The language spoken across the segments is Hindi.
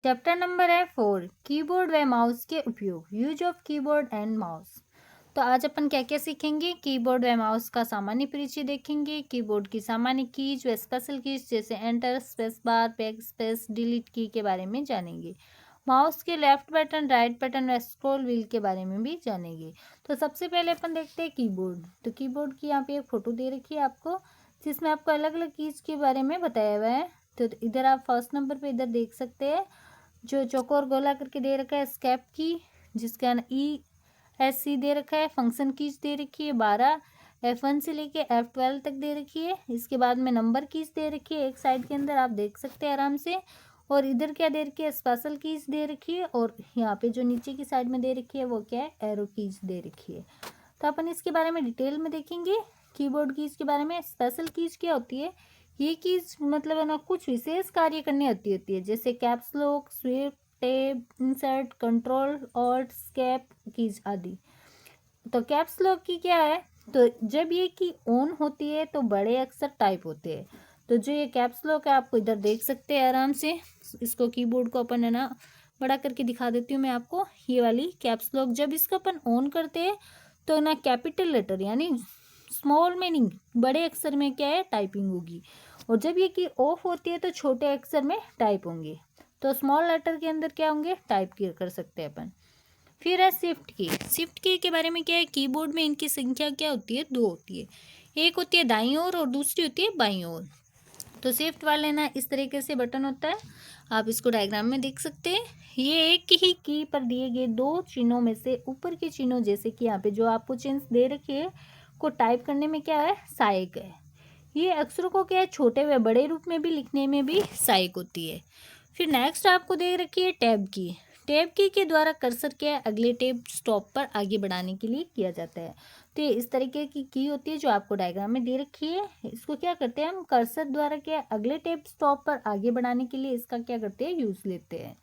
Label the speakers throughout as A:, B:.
A: चैप्टर नंबर है 4, कीबोर्ड व माउस के उपयोग, use of keyboard and mouse. तो आज अपन क्या क्या सीखेंगे, कीबोर्ड व माउस का सामान्य परिचय देखेंगे, कीबोर्ड की सामान्य कीज व स्पेशल कीज जैसे enter, space bar, back space, delete की के बारे में जानेंगे। माउस के लेफ्ट बटन, राइट बटन व स्क्रॉल व्हील के बारे में भी जानेंगे। तो सबसे पहले अपन देखते हैं कीबोर्ड। तो कीबोर्ड की यहाँ पे एक फोटो दे रखी है आपको, जिसमें आपको अलग अलग कीज के बारे में बताया हुआ है। तो इधर आप फर्स्ट नंबर पे इधर देख सकते हैं, जो चौकोर गोला करके दे रखा है स्केप की, जिसका ESC दे रखा है। फंक्शन कीज दे रखी है 12, F1 से लेके F12 तक दे रखी है। इसके बाद में नंबर कीज दे रखी है एक साइड के अंदर, आप देख सकते हैं आराम से। और इधर क्या दे रखी है, स्पेशल कीज दे रखी है। और यहाँ पे जो नीचे की साइड में दे रखी है वो क्या है, एरो कीज दे रखी है। तो अपन इसके बारे में डिटेल में देखेंगे, कीबोर्ड कीज के बारे में। स्पेशल कीज क्या होती है, ये कीज मतलब है ना कुछ विशेष कार्य करनी होती है, जैसे caps lock, shift, tab, insert, control, alt, escape keys आदि। तो कैप्स लॉक की क्या है, तो जब ये की ऑन होती है तो बड़े अक्षर टाइप होते हैं। तो जो ये कैप्स लॉक है आपको इधर देख सकते हैं आराम से। इसको कीबोर्ड को अपन है ना बड़ा करके दिखा देती हूँ मैं आपको। ये वाली कैप्स लॉक जब इसको अपन ऑन करते हैं तो ना कैपिटल लेटर यानी स्मॉल मीनिंग बड़े अक्षर में क्या है, टाइपिंग होगी। और जब ये की ऑफ होती है तो छोटे अक्षर में टाइप होंगे। तो स्मॉल लेटर के अंदर क्या होंगे, टाइप कर सकते हैं अपन। फिर है शिफ्ट की। शिफ्ट की के बारे में क्या है, कीबोर्ड में इनकी संख्या क्या होती है, 2 होती है। एक होती है दाईं ओर और दूसरी होती है बाईं ओर। तो शिफ्ट वाले ना इस तरीके से बटन होता है, आप इसको डायग्राम में देख सकते हैं। ये एक ही की पर दिए गए 2 चिन्हों में से ऊपर के चिन्हों, जैसे कि यहाँ पे जो आपको चिन्ह दे रखे हैं, को टाइप करने में क्या है, सहायक है। ये अक्षरों को क्या है, छोटे व बड़े रूप में भी लिखने में भी सहायक होती है। फिर नेक्स्ट आपको दे रखी है टैब की। टैब की के द्वारा कर्सर क्या है, अगले टैब स्टॉप पर आगे बढ़ाने के लिए किया जाता है। तो ये इस तरीके की होती है जो आपको डायग्राम में दे रखी है। इसको क्या करते हैं हम, कर्सर द्वारा क्या है, अगले टैब स्टॉप पर आगे बढ़ाने के लिए इसका क्या करते हैं, यूज लेते हैं।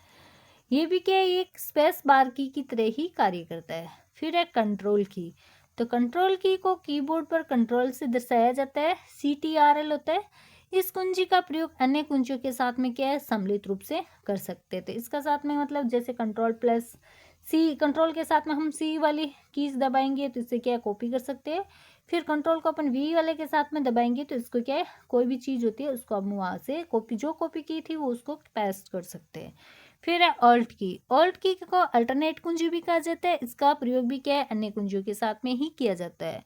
A: ये भी क्या है, एक स्पेस बार की तरह ही कार्य करता है। फिर है कंट्रोल की। तो कंट्रोल की को कीबोर्ड पर कंट्रोल से दर्शाया जाता है, CTRL होता है। इस कुंजी का प्रयोग अन्य कुंजियों के साथ में क्या है, सम्मिलित रूप से कर सकते थे। इसका साथ में मतलब जैसे कंट्रोल+C, कंट्रोल के साथ में हम C वाली कीज दबाएंगे तो इससे क्या है, कॉपी कर सकते हैं। फिर कंट्रोल को अपन V वाले के साथ में दबाएंगे तो इसको क्या है, कोई भी चीज़ होती है उसको हम वहाँ से कॉपी की थी वो उसको पेस्ट कर सकते हैं। फिर है ऑल्ट की। ऑल्ट की को अल्टरनेट कुंजी भी कहा जाता है। इसका प्रयोग भी क्या है, अन्य कुंजियों के साथ में ही किया जाता है।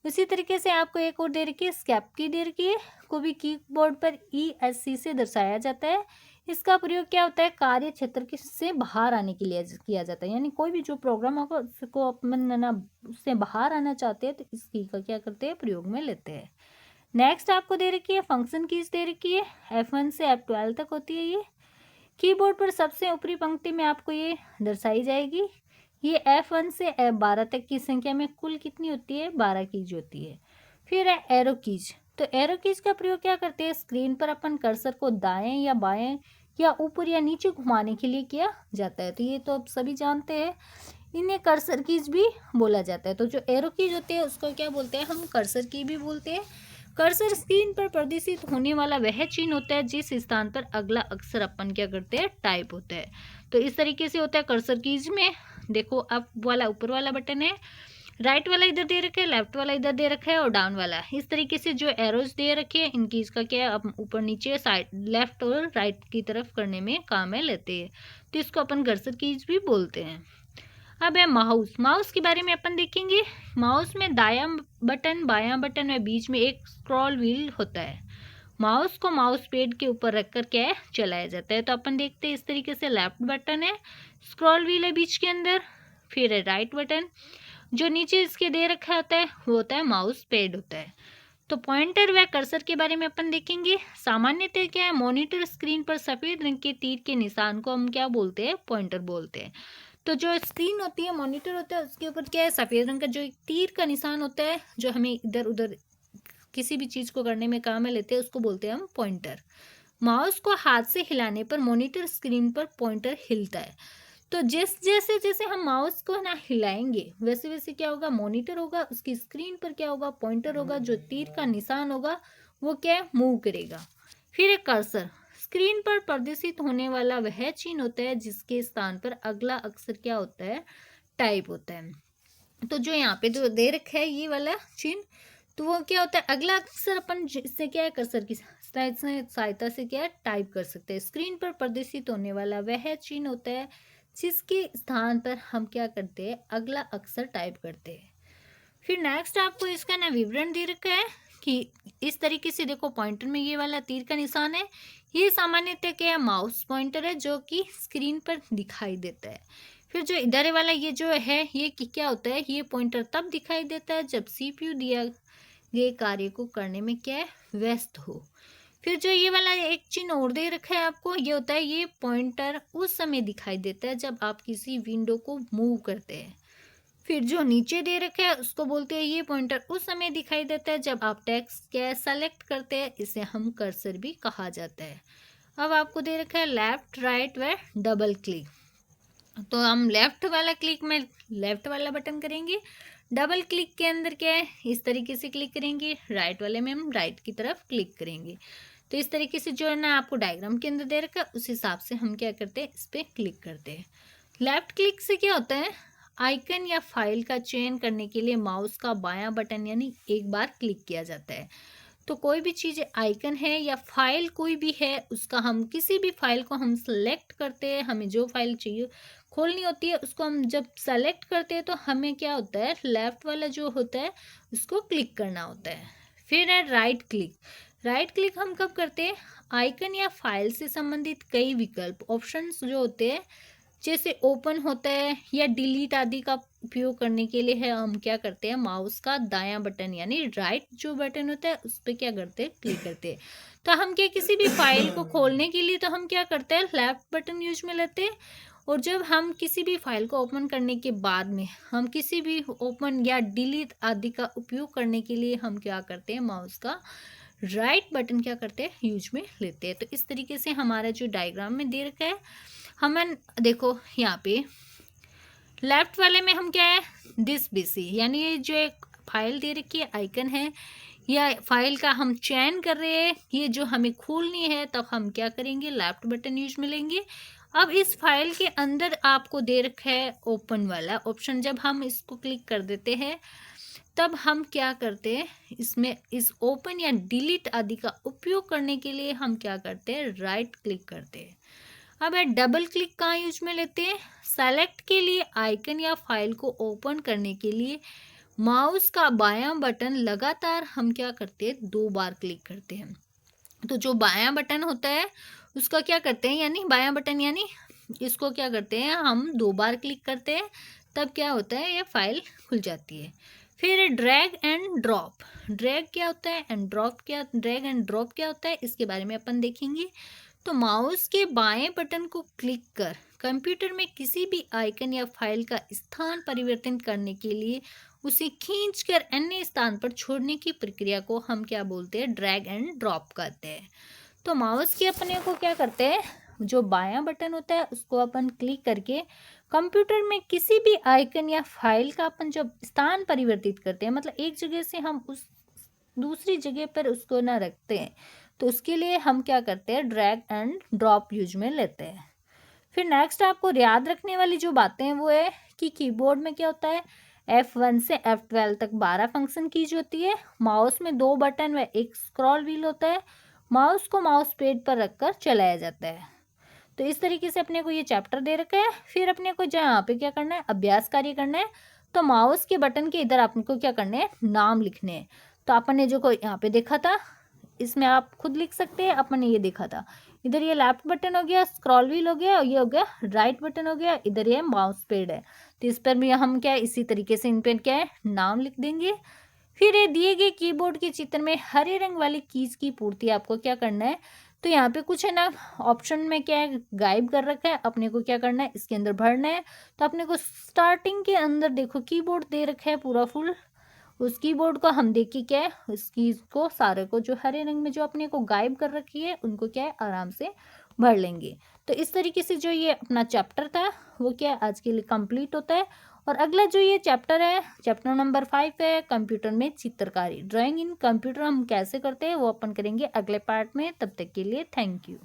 A: उसी तरीके से आपको एक और दे रखी है, स्केप की दे रखी है, को भी कीबोर्ड पर ESC से दर्शाया जाता है। इसका प्रयोग क्या होता है, कार्य क्षेत्र से बाहर आने के लिए किया जाता है। यानी कोई भी जो प्रोग्राम होगा उसको अपन ना उससे बाहर आना चाहते हैं तो इस की का क्या करते हैं, प्रयोग में लेते हैं। नेक्स्ट आपको दे रखी है फंक्शन कीज दे रखी है, F1 से F12 तक होती है। ये कीबोर्ड पर सबसे ऊपरी पंक्ति में आपको ये दर्शाई जाएगी। ये F1 से F12 तक की संख्या में कुल कितनी होती है, 12 कीज होती है। फिर है एरो कीज। तो एरो कीज का प्रयोग क्या करते हैं, स्क्रीन पर अपन कर्सर को दाएं या बाएं या ऊपर या नीचे घुमाने के लिए किया जाता है। तो ये तो आप सभी जानते हैं, इन्हें कर्सर कीज भी बोला जाता है। तो जो एरो कीज होते हैं उसको क्या बोलते हैं, हम कर्सर की भी बोलते हैं। कर्सर स्क्रीन पर प्रदर्शित होने वाला वह चिन्ह होता है जिस स्थान पर अगला अक्षर अपन क्या करते हैं, टाइप होता है। तो इस तरीके से होता है कर्सर कीज में। देखो अप वाला ऊपर वाला बटन है, राइट वाला इधर दे रखा है, लेफ्ट वाला इधर दे रखा है और डाउन वाला। इस तरीके से जो एरोज दे रखे हैं इनकी इसका क्या है, ऊपर नीचे साइड लेफ्ट और राइट की तरफ करने में काम में लेते हैं। तो इसको अपन कर्सर कीज भी बोलते हैं। अब है माउस। माउस के बारे में अपन देखेंगे। माउस में दायां बटन, बायां बटन और बीच में एक स्क्रॉल व्हील होता है। माउस को माउस पैड के ऊपर रखकर क्या है, चलाया जाता है। तो अपन देखते हैं इस तरीके से लेफ्ट बटन है, स्क्रॉल व्हील है बीच के अंदर। फिर है राइट बटन, जो नीचे इसके दे रखा होता है वो होता है माउस पैड होता है। तो पॉइंटर व कर्सर के बारे में अपन देखेंगे। सामान्यतः क्या है, मॉनिटर स्क्रीन पर सफेद रंग के तीर के निशान को हम क्या बोलते हैं, पॉइंटर बोलते हैं। तो जो स्क्रीन होती है, मॉनिटर होता है, उसके ऊपर क्या है, सफेद रंग का जो एक तीर का निशान होता है जो हमें इधर उधर किसी भी चीज को करने में काम में लेते हैं, उसको बोलते हैं हम पॉइंटर। माउस को हाथ से हिलाने पर मॉनिटर स्क्रीन पर पॉइंटर हिलता है। तो जैसे जैसे हम माउस को ना हिलाएंगे वैसे वैसे क्या होगा, मॉनिटर होगा, उसकी स्क्रीन पर क्या होगा, पॉइंटर होगा, जो तीर का निशान होगा वो क्या मूव करेगा। फिर एक कर्सर। स्क्रीन पर प्रदर्शित होने वाला वह चिन्ह होता है जिसके स्थान पर अगला अक्षर क्या होता है, टाइप होता है। तो जो यहाँ पे जो दे रखा है ये वाला चिन्ह, तो वो क्या होता है, अगला अक्षर अपन इससे क्या है, कर्सर की सहायता से क्या है, टाइप कर सकते हैं। स्क्रीन पर प्रदर्शित होने वाला वह चिन्ह होता है जिसके स्थान पर हम क्या करते हैं, अगला अक्षर टाइप करते हैं। फिर नेक्स्ट आपको इसका ना विवरण दे रखा है कि इस तरीके से देखो, पॉइंटर में ये वाला तीर का निशान है, ये सामान्यतः क्या है, माउस पॉइंटर है जो कि स्क्रीन पर दिखाई देता है। फिर जो इधर वाला ये जो है, ये क्या होता है, ये पॉइंटर तब दिखाई देता है जब सीपीयू दिया गए कार्य को करने में क्या है, व्यस्त हो। फिर जो ये वाला एक चिन्ह और दे रखा है आपको, ये होता है, ये पॉइंटर उस समय दिखाई देता है जब आप किसी विंडो को मूव करते हैं। फिर जो नीचे दे रखा है उसको बोलते हैं, ये पॉइंटर उस समय दिखाई देता है जब आप टेक्स्ट क्या सेलेक्ट करते हैं, इसे हम कर्सर भी कहा जाता है। अब आपको दे रखा है लेफ्ट, राइट व डबल क्लिक। तो हम लेफ्ट वाला क्लिक में लेफ्ट वाला बटन करेंगे, डबल क्लिक के अंदर क्या है, इस तरीके से क्लिक करेंगे, राइट वाले में हम राइट की तरफ क्लिक करेंगे। तो इस तरीके से जो है ना आपको डायग्राम के अंदर दे रखा है, उस हिसाब से हम क्या करते हैं, इस पर क्लिक करते हैं। लेफ्ट क्लिक से क्या होता है, आइकन या फाइल का चयन करने के लिए माउस का बायां बटन यानी एक बार क्लिक किया जाता है। तो कोई भी चीज़ आइकन है या फाइल कोई भी है, उसका हम किसी भी फाइल को हम सेलेक्ट करते हैं, हमें जो फाइल चाहिए खोलनी होती है, उसको हम जब सेलेक्ट करते हैं तो हमें क्या होता है, लेफ्ट वाला जो होता है उसको क्लिक करना होता है। फिर है राइट क्लिक। राइट क्लिक हम कब करते हैं, आइकन या फाइल से संबंधित कई विकल्प ऑप्शंस जो होते हैं, जैसे ओपन होता है या डिलीट आदि का उपयोग करने के लिए है, हम क्या करते हैं, माउस का दायां बटन यानी राइट जो बटन होता है उस पर क्या करते हैं, क्लिक करते हैं। तो हम क्या, किसी भी फाइल को खोलने के लिए तो हम क्या करते हैं, लेफ्ट बटन यूज में लेते हैं। और जब हम किसी भी फाइल को ओपन करने के बाद में हम किसी भी ओपन या डिलीट आदि का उपयोग करने के लिए हम क्या करते हैं, माउस का राइट बटन क्या करते हैं, यूज में लेते हैं। तो इस तरीके से हमारा जो डायग्राम में दे रखा है, हम देखो यहाँ पे लेफ्ट वाले में हम क्या है, दिस बीसी यानी ये जो एक फाइल दे रखी है, आइकन है या फाइल का हम चयन कर रहे हैं, ये जो हमें खोलनी है, तब हम क्या करेंगे, लेफ्ट बटन यूज में लेंगे। अब इस फाइल के अंदर आपको दे रखा है ओपन वाला ऑप्शन, जब हम इसको क्लिक कर देते हैं तब हम क्या करते हैं, इसमें इस ओपन या डिलीट आदि का उपयोग करने के लिए हम क्या करते हैं, राइट क्लिक करते हैं। अब है डबल क्लिक कहाँ यूज में लेते हैं, सेलेक्ट के लिए आइकन या फाइल को ओपन करने के लिए माउस का बायां बटन लगातार हम क्या करते हैं, 2 बार क्लिक करते हैं। तो जो बायां बटन होता है उसका क्या करते हैं, यानी बायां बटन यानी इसको क्या करते हैं, हम 2 बार क्लिक करते हैं, तब क्या होता है, ये फाइल खुल जाती है। फिर ड्रैग एंड ड्रॉप। ड्रैग क्या होता है एंड ड्रॉप क्या होता है, इसके बारे में अपन देखेंगे। तो माउस के बाएं बटन को क्लिक कर कंप्यूटर में किसी भी आइकन या फाइल का स्थान परिवर्तन करने के लिए उसे खींचकर अन्य स्थान पर छोड़ने की प्रक्रिया को हम क्या बोलते हैं, ड्रैग एंड ड्रॉप कहते हैं। तो माउस के अपने को क्या करते हैं, जो बायां बटन होता है उसको अपन क्लिक करके कंप्यूटर में किसी भी आइकन या फाइल का अपन जब स्थान परिवर्तित करते हैं, मतलब एक जगह से हम उस दूसरी जगह पर उसको ना रखते हैं, तो उसके लिए हम क्या करते हैं, ड्रैग एंड ड्रॉप यूज में लेते हैं। फिर नेक्स्ट आपको याद रखने वाली जो बातें हैं वो है कि कीबोर्ड में क्या होता है, F1 से F12 तक 12 फंक्शन कीज होती है। माउस में 2 बटन व एक स्क्रॉल व्हील होता है। माउस को माउस पेड पर रखकर चलाया जाता है। तो इस तरीके से अपने को ये चैप्टर दे रखा है। फिर अपने को यहाँ पे क्या करना है, अभ्यास कार्य करना है। तो माउस के बटन के इधर आपको क्या करने हैं, नाम लिखने हैं। तो अपन ने जो को यहाँ पे देखा था, इसमें आप खुद लिख सकते हैं, अपन ने ये देखा था। इधर ये लेफ्ट बटन हो गया, स्क्रॉल व्हील हो गया, और ये हो गया राइट बटन हो गया, इधर ये माउस पेड है। तो इस पर भी हम क्या है, इसी तरीके से इन पर क्या है, नाम लिख देंगे। फिर ये दिए गए कीबोर्ड के चित्र में हरे रंग वाली कीज की पूर्ति आपको क्या करना है, तो यहाँ पे कुछ है ना, ऑप्शन में क्या है, गायब कर रखा है, अपने को क्या करना है, इसके अंदर भरना है। तो अपने को स्टार्टिंग के अंदर देखो कीबोर्ड दे रखा है पूरा फुल, उस कीबोर्ड को हम देखिए क्या है, उस कीज को सारे को जो हरे रंग में जो अपने को गायब कर रखी है उनको क्या है, आराम से भर लेंगे। तो इस तरीके से जो ये अपना चैप्टर था वो क्या है, आज के लिए कंप्लीट होता है। और अगला जो ये चैप्टर है, चैप्टर नंबर 5 है, कंप्यूटर में चित्रकारी, ड्राइंग इन कंप्यूटर हम कैसे करते हैं वो अपन करेंगे अगले पार्ट में। तब तक के लिए थैंक यू।